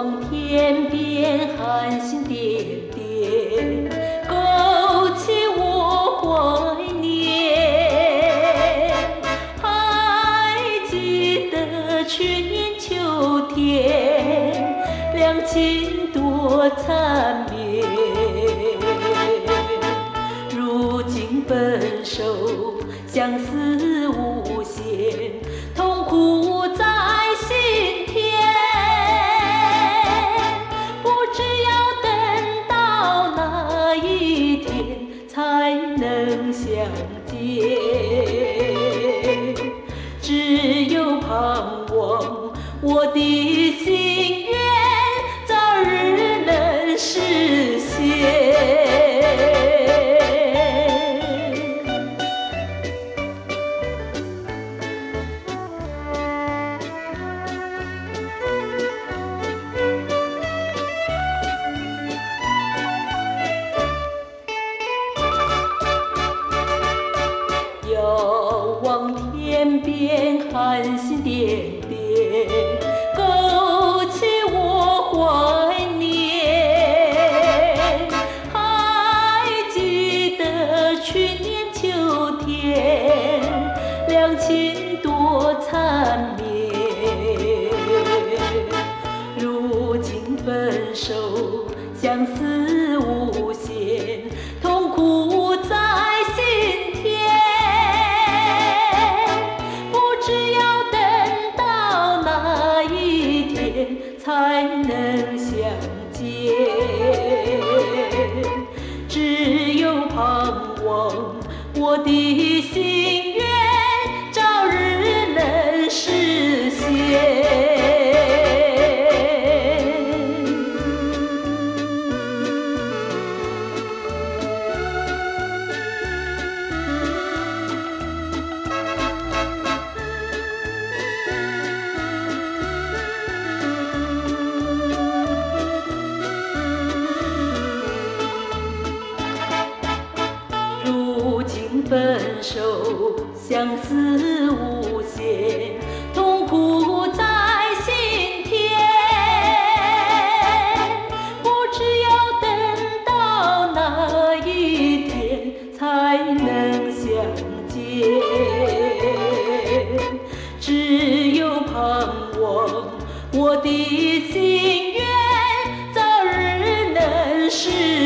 望天边繁星点点，勾起我怀念。还记得去年秋天，两情多缠绵。如今分手，相思无限，痛苦在心田。不知要等到哪一天才能相见，只有盼望我的心愿早日能实现。遥望天边繁星点点，勾起我怀念。还记得去年秋天，两情多缠绵。如今分手，相思无限，痛苦在心田。才能相见，只有盼望我的心愿早日能实现。如今分手，相思无限，痛苦在心田。不知要等到哪一天才能相见，只有盼望我的心愿早日能实现。